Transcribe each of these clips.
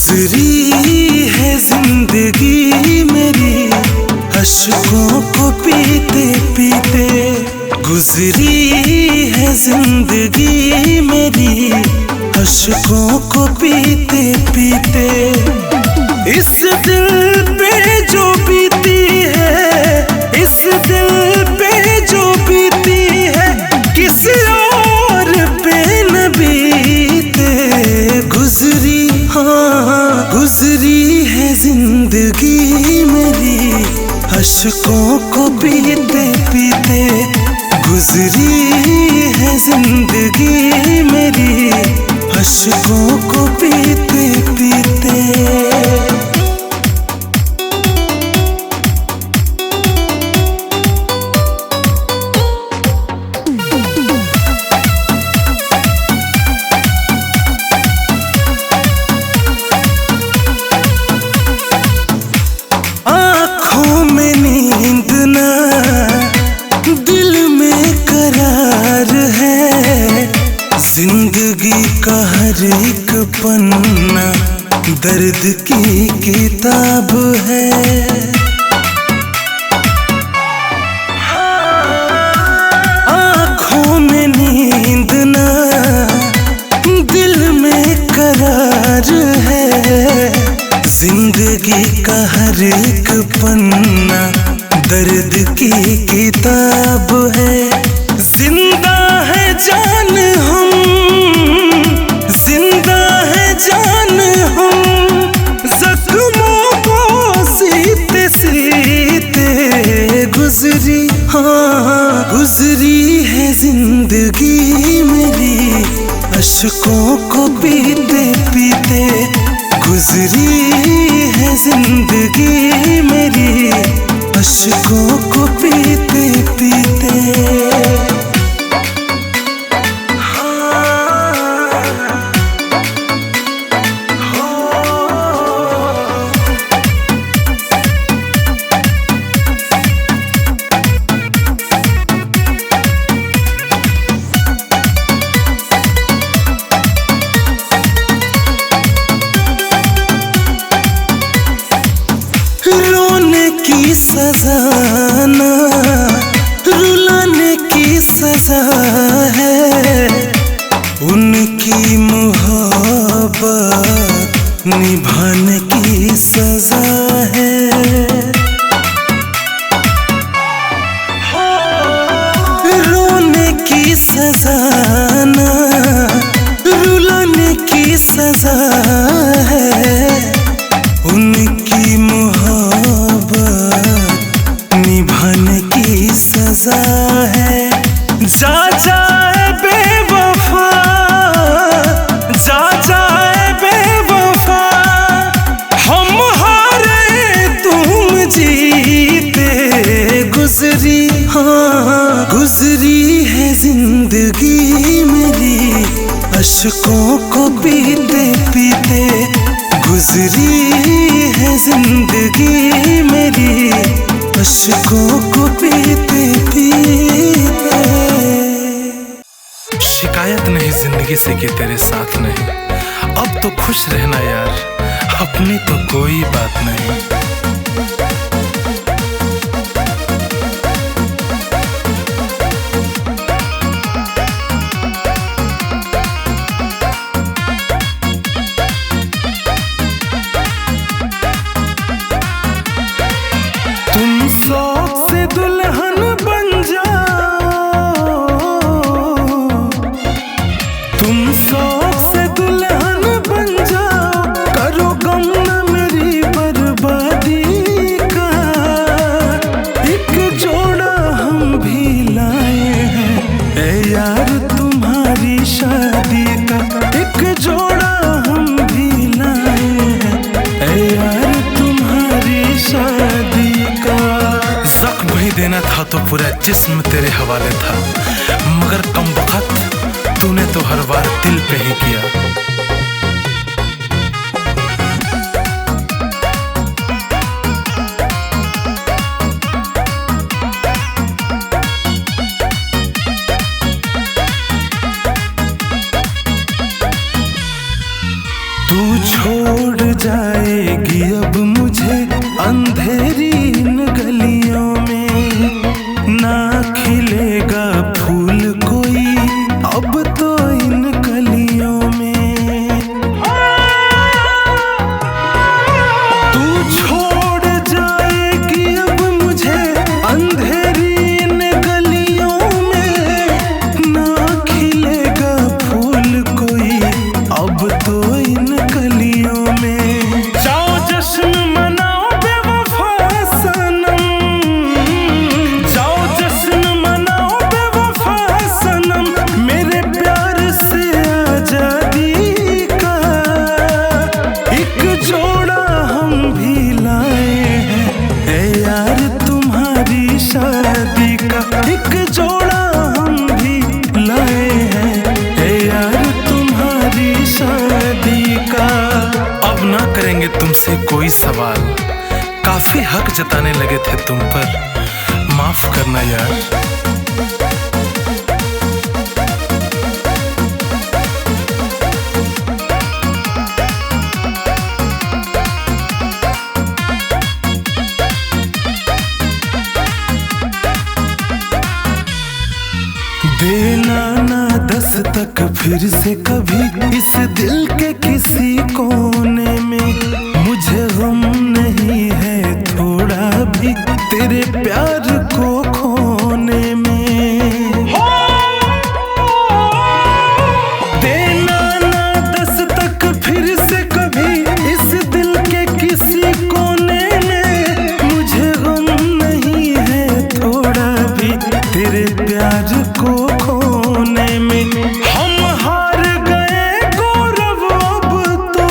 गुजरी है जिंदगी मेरी अश्कों को पीते पीते। गुजरी है जिंदगी मेरी अश्कों को पीते पीते। इस दिल पे जो बीती है, इस दिल पे जो बीती है, किसी और पे न बीते। गुजरी, हाँ गुजरी है जिंदगी मेरी अश्कों को पीते पीते। गुजरी है जिंदगी मेरी अश्कों को पीते पीते। जिंदगी का हर एक पन्ना दर्द की किताब है। आँखों में नींद ना, दिल में करार है। जिंदगी का हर एक पन्ना दर्द की किताब है। जिंदा है जान हम, जिंदा है जान हम, जख्मों को सीते सीते। गुजरी, हाँ गुजरी है जिंदगी मेरी अश्कों को पीते पीते। गुजरी है जिंदगी मेरी अश्कों को पीते पीते। की सजा ना, रुलाने की सजा है। उनकी मोहब्बत निभाने की सजा है। रोने की सजा ना, रुलाने की सजा है। उनकी निभाने की सजा है। जा जाए बेवफा, जा जाए बेवफा, हम हारे तुम जीते। गुजरी, हाँ गुजरी है जिंदगी मेरी अश्कों को पीते पीते। गुजरी है जिंदगी मेरी अश्कों को पीते पीते। शिकायत नहीं जिंदगी से कि तेरे साथ नहीं, अब तो खुश रहना यार, अपनी तो कोई बात नहीं। तुम शौक से दुल्हन बन जाओ, तुम शौक से दुल्हन बन जाओ, करो गम न मेरी बर्बादी का। एक जोड़ा हम भी लाए हैं ए यार तुम्हारी शादी का। एक जोड़ा हम भी लाए हैं ए यार तुम्हारी शादी का। जख्म ही देना था तो पूरा जिस्म तेरे हवाले था, मगर कम वक्त तूने तो हर बार दिल पे ही किया। तू छोड़ काफी हक जताने लगे थे तुम पर, माफ करना यार। देना ना दस्तक फिर से कभी इस दिल के किसी कोने में, मुझे गम नहीं है थोड़ा भी तेरे प्यार को खोने में। देना ना दस्तक फिर से कभी इस दिल के किसी कोने में, मुझे गम नहीं है थोड़ा भी तेरे प्यार को खोने में। हम हार गए गौरव अब तो,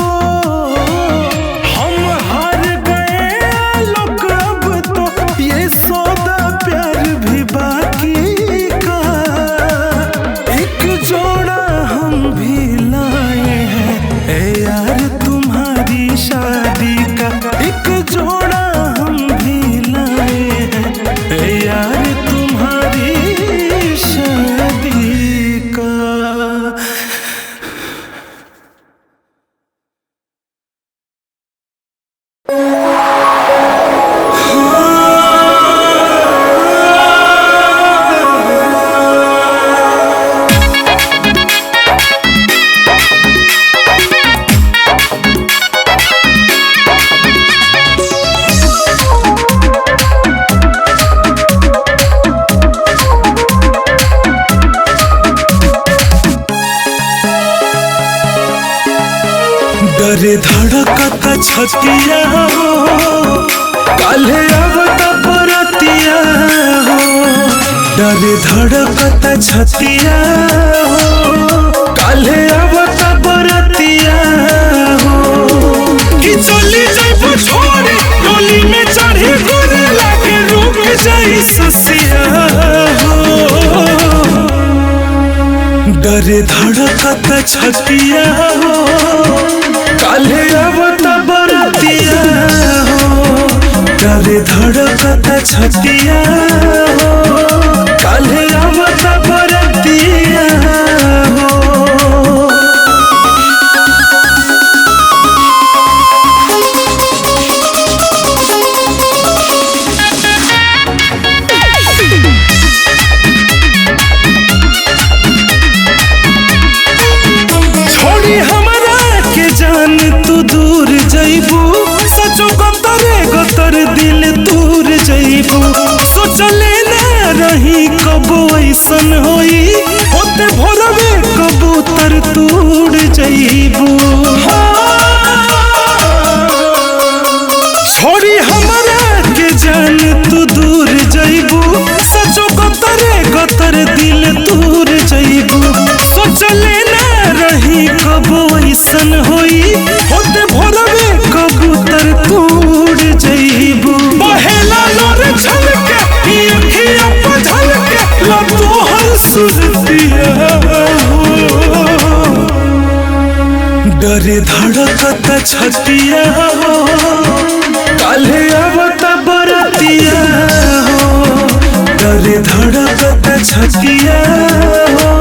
हम हार गए लोग अब तो, ये सौदा प्यार भी बाकी का। एक जोड़ा हम भी लाए हैं ए यार तुम्हारी शादी का, एक जोड़ा हम भी लाए हैं ए यार तुम्हारी शादी का। डरे धड़कता छतिया हो, काले आवता बरतिया हो। डरे धड़कता छतिया हो, काले आवता बरतिया हो। कि चली जाइबो छोड़े डोली में चढ़े गोरे लागे रुक जाई ससिया हो। डरे धड़कता छतिया हो, काले आवता बरतिया हो। डरे धड़कता छतिया हो, काले आवता बरतिया हो। छोड़ी हमरा के जान तू दूर जइबू, सचो गतर दिल दूर जइबू। सोचले ना रही कबो ऐसन होई, होते भोरवे कबूतर तूड़ जइबू। छोड़ी हमरा के जान तू दूर जइबू, सचो गतर दिल दूर जइबू। सोचले ना रही कबो ऐसन होई, होते भोरवे कबूतर तूड़ जइबू। बहेला लोर झलके अखियां पर झलके लो तोहर सुरतिया हो। डरे धड़कता छतिया हो, काले आवता बरतिया हो। डरे धड़कता छतिया हो,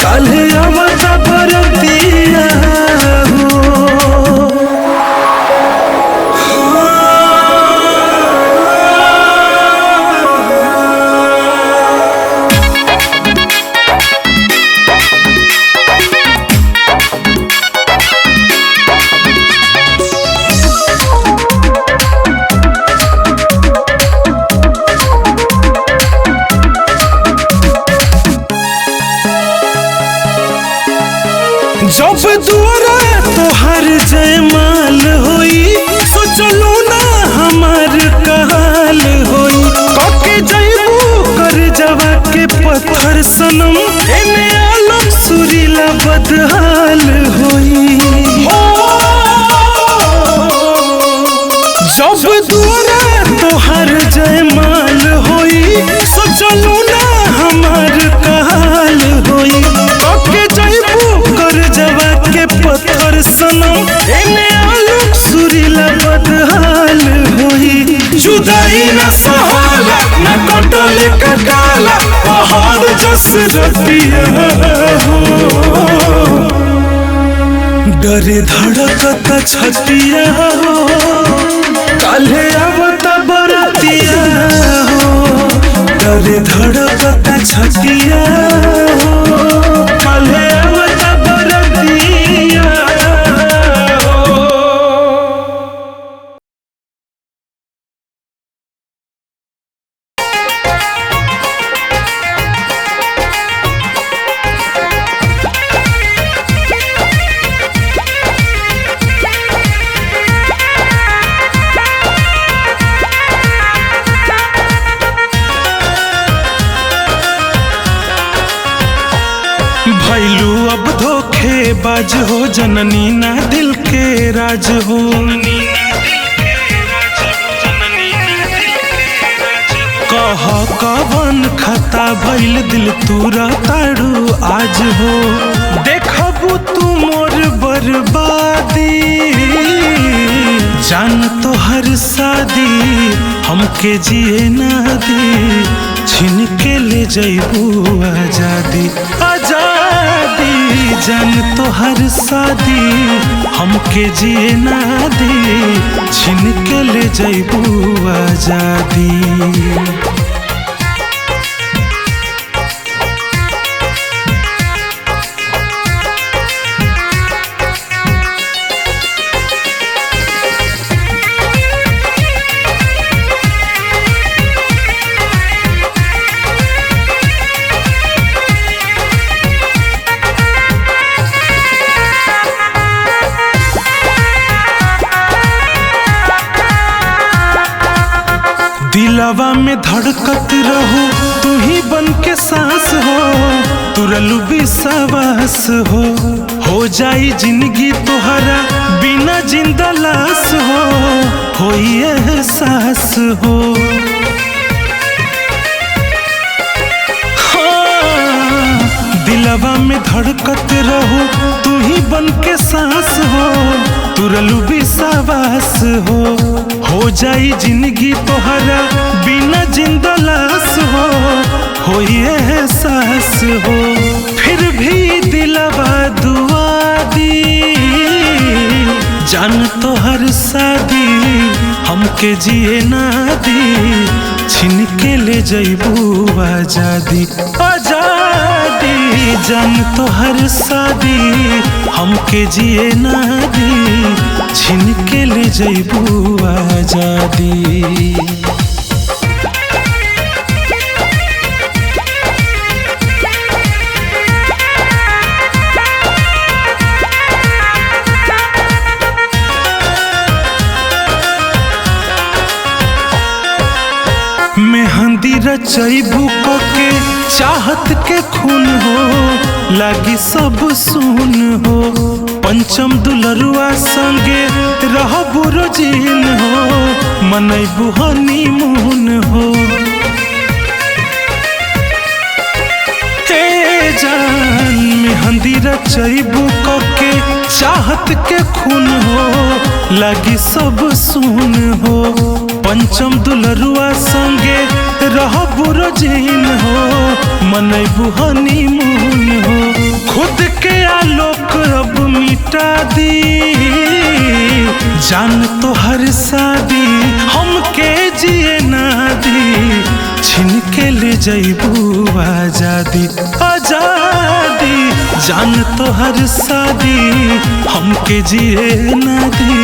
काले आवता बरतिया हो। जब दुआरा तोहर जयमाल होई, सोचलू ना हमार कहाल होई। कके जइबू कर जवा के पत्थर सनम, एने आलम सुरीला बदहाल होई। जब दुआरा तोहर जयमाल होई, सोचलू ना हमार कहाल होई। कके जइबू कर जवा के पत्थर सनम, एने आलम सुरीला बदहाल होई। गले का काला पहाड़ जस रतिया हो, डरे धड़कता छतिया हो, काले आवता बरतिया हो, डरे धड़कता छतिया हो, काले आवता बरतिया हो। भैलू अब धोखेबाज हो, जननी ना दिल के राज हो, कह कवन खता भइल दिल तूरा ताड़ू आज हो, देखबू तू मोर बर्बादी, जान तो हर शादी हमके जिए ना दी, छीन के ले जइबू आजादी, आजादी जान तो हर शादी हमके जिए ना दी, छीन के ले जइबू आजादी। दिलवा में धड़कत रहो तू ही बन के सांस हो, तुरलू विश्वास हो जाई जिंदगी तोहरा बिना जिंदा लाश हो एहसास हो। दिलवा में धड़कत रहो तू ही बन के सांस हो, तुरलू विश्वास हो जाई जिंदगी तोहरा बिना जिंदा लाश हो एहसास हो। फिर भी दिलवा दुआ दी, जान तो हर शादी हमके जिए ना दी, छीन के ले जइबू आजादी, आजादी जान तो हर शादी हमके जिए ना दी, छीन के ले जइबू आजादी। मेहंदी रचैबू के चाहत के खून हो, लागी सब सुन हो, पंचम दुलरुआ संगे रहबू रोजीन हो, मनैबू हनीमून हो। जान मेहंदी रचैबू के चाहत के खून हो, लागी सब सुन हो, पंचम दुलरुआ संगे रहबू रोजीन हो, मनैबू हनीमून हो। खुद के आलोक अब मिटा दी, जान तो हर शादी हमके जिए ना दी, छीन के ले जइबू आजादी, आजादी जान तो हर शादी हमके जिए ना दी,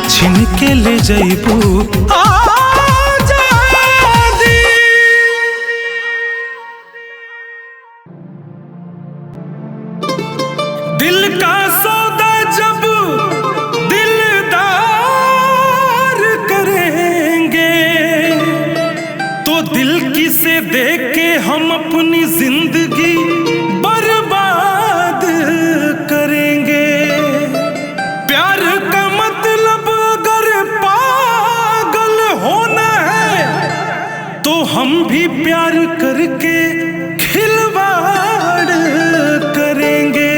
छीन के ले जइबू आजादी। दिल का सौदा जब दिलदार करेंगे, तो दिल किसे दे के हम अपनी जिंदगी बर्बाद करेंगे। प्यार का मतलब अगर पागल होना है, तो हम भी प्यार करके खिलवाड़ करेंगे।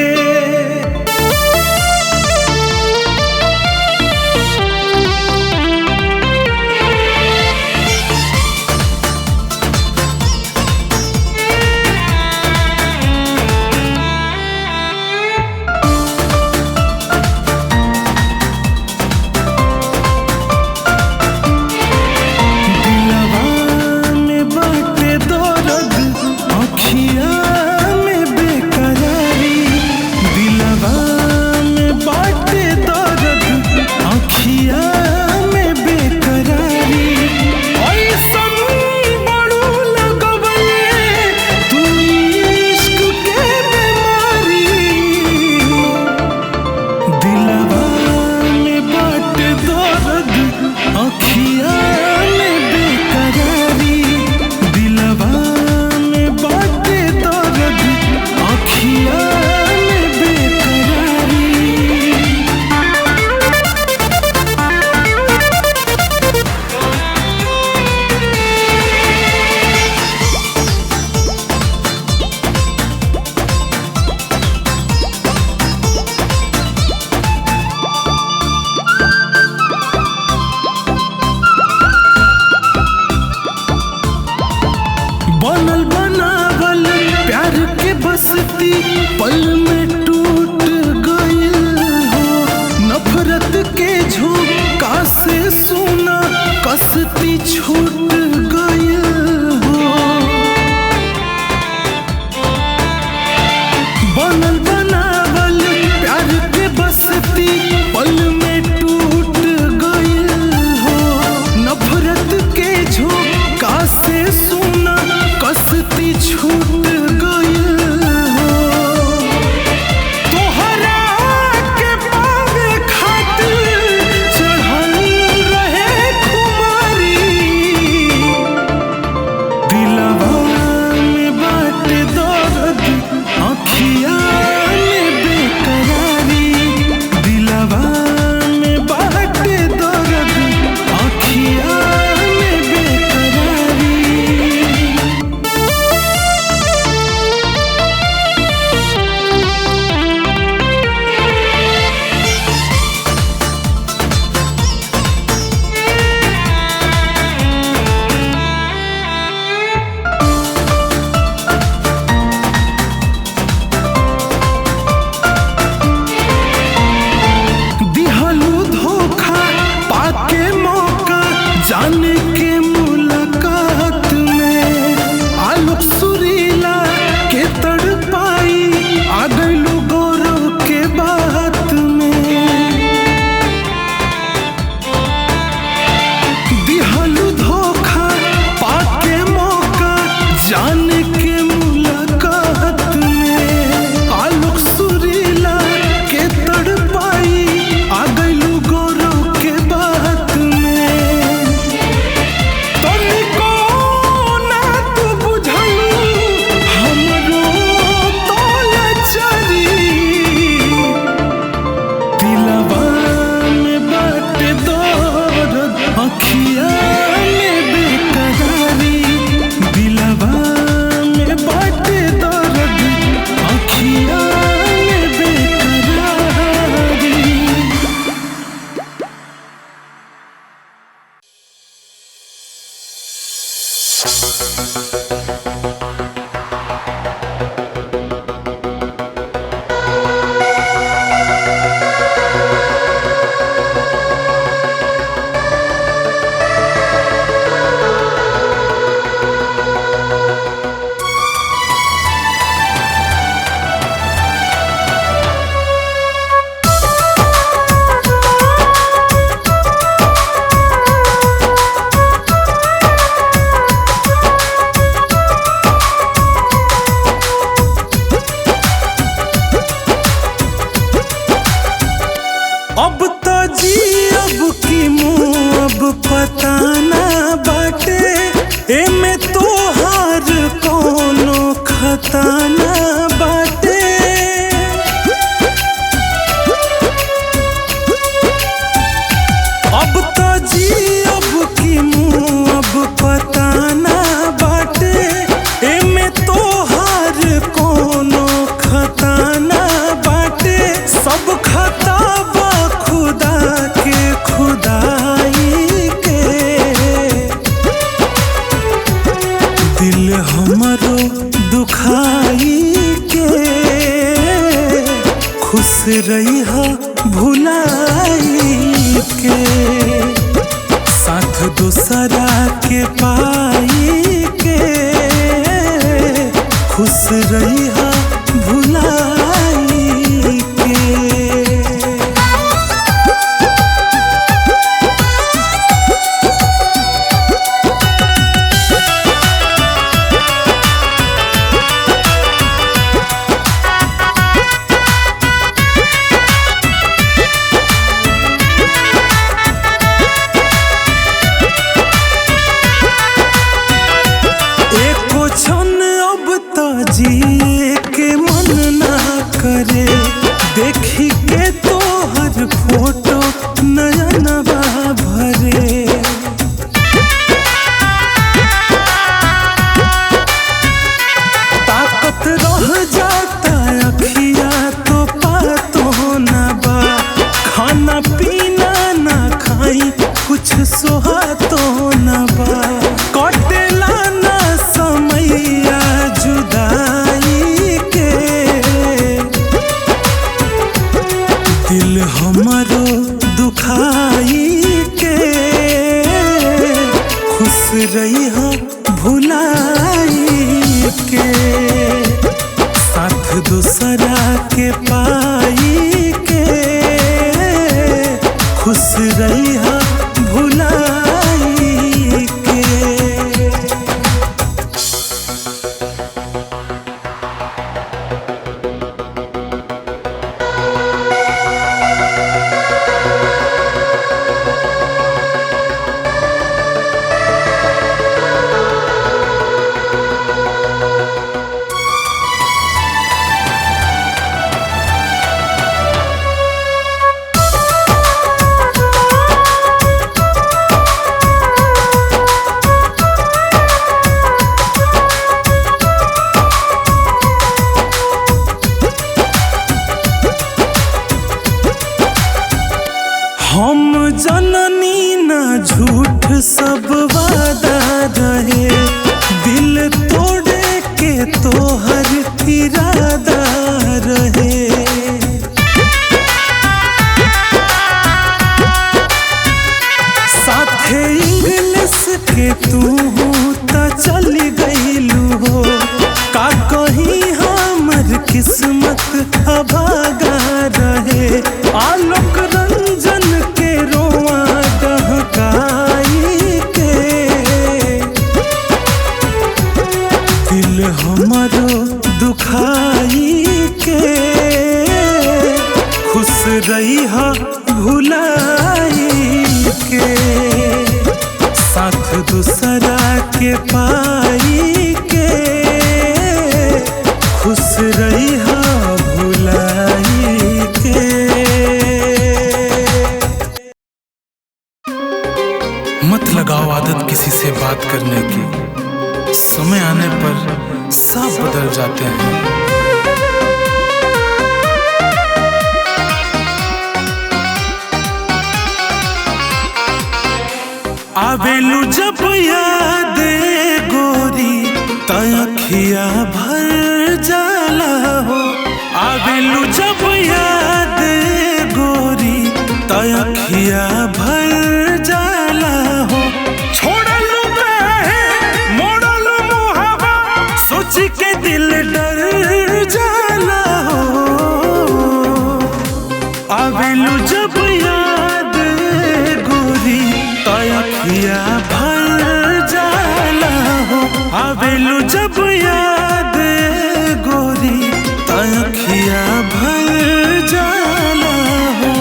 बनल बनावल प्यार के बस्ती पल में टूट गइल हो। नफरत के झोंका से सुना कसती छूट गइल हो। बनल बनावल प्यार के बस्ती पल में टूट गइल हो। नफरत के झोंका से सुना कसती छूट गइल हो। तोहरा के पावे खातिर चढ़ल रहे खुमारी। दिलवा में बाटे दर्द आँखिया में बेकरारी। दिलवा में बाटे दर्द आँखिया में बेकरारी। दिहलू धोखा पाके मौका जाने के मुलाकात में। आलोक सुरीला के तड़पाई आ गइलू गौरव के बात में। दिहलू धोखा पाके मौका जाने के मुलाकात में। आलोक सुरीला के तड़पाई आ गइलू गौरव के बात में। तनिको ना तू बुझलू हमरो तो लाचारी। दिलवा में बाटे दर्द आँखिया में बेकरारी। दिलवा में बाटे दर्द आँखिया में बेकरारी। अब तो जी अब की मुँह अब पता ना बाटे। एमे तोहार कोनो खता ना बाटे। अब तो जी अब की मुँह अब पता ना बाटे। एमे तोहार कोनो खता ना बाटे। सब खता बा खुदा के खुदाई के। दिल हमरो दुखाई के। खुश रहिहा भुलाई के। साथ दूसरा के पाई के। खुश रहिहा भुलाई के। एको क्षण अब तो जी के, साथ दूसरा के पाई के, खुश रही भुलाई के। हम जननी ना झूठ सब वादा रहे, दिल तोड़े के तोहर इरादा रहे। साथे इंग्लिश के तू त चली गईलू हो, का कहीं हमर किस्मत अभागा रहे। आलोक रंजन के रोआ डहकाई के, दिल हमरो दुखाई के, खुश रही भुलाई के, साथ दूसरा के पाई के, खुश रही भुलाई के। मत लगाओ आदत किसी से बात करने की, समय आने पर सब बदल जाते हैं। आवेलू जब याद गोरी तखिया भर जाला हो, आवेलू जब याद गोरी तखिया भर जाला हो। छोड़लू काहे मोड़लू मुहावा, सोच के दिल डर जाला हो। आवेलू जब याद गोरी तखिया भर जाला हो, आवेलू जब याद गोरी तखिया भर जाला हो।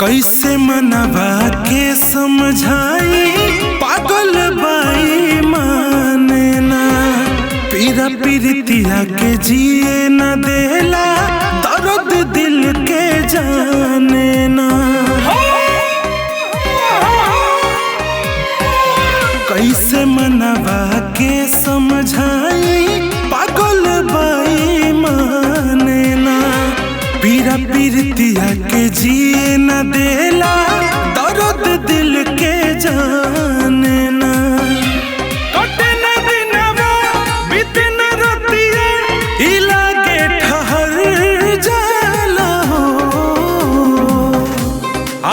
कैसे मनवा के समझाई, पागल बाई माने ना, पीरा पीरितिया के जिए न देला, दर्द दिल के जाने ना। कैसे मनवा के समझाई, पागल बाई माने ना, पीरा पीरितिया के जिए न देला, दर्द दिल के जाने ना। कटे न दिनवा बीते न रतिया, ई लागे ठहर जाला हो।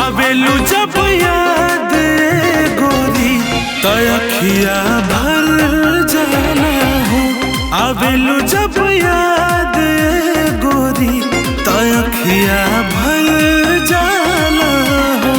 आवेलू जब याद गोरी तखिया भर जाला हो, आवेलू जब याद गोरी तखिया भर जाला हो।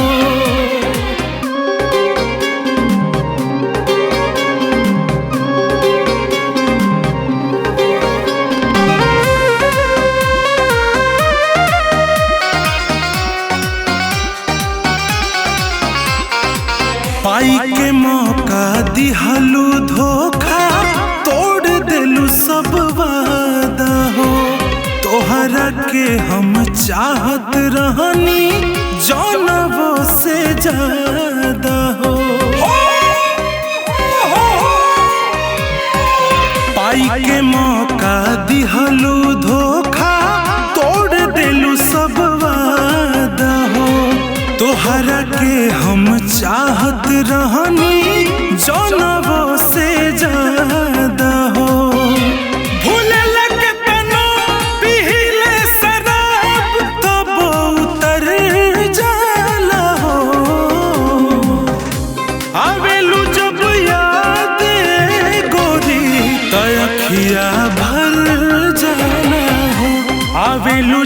पाई के मौका दिहलू धोखा, तोड़ देलू सब वादा हो। तोहरा के हम चाहत रहनी, जानवो से ज्यादा हो। पाई के मौका दिहलू धोखा, तोड़ देलू सब वादा हो। तोहरा के हम चाहत रहनी, जानवो से ज्यादा अखिया भर जाना हो आवेलू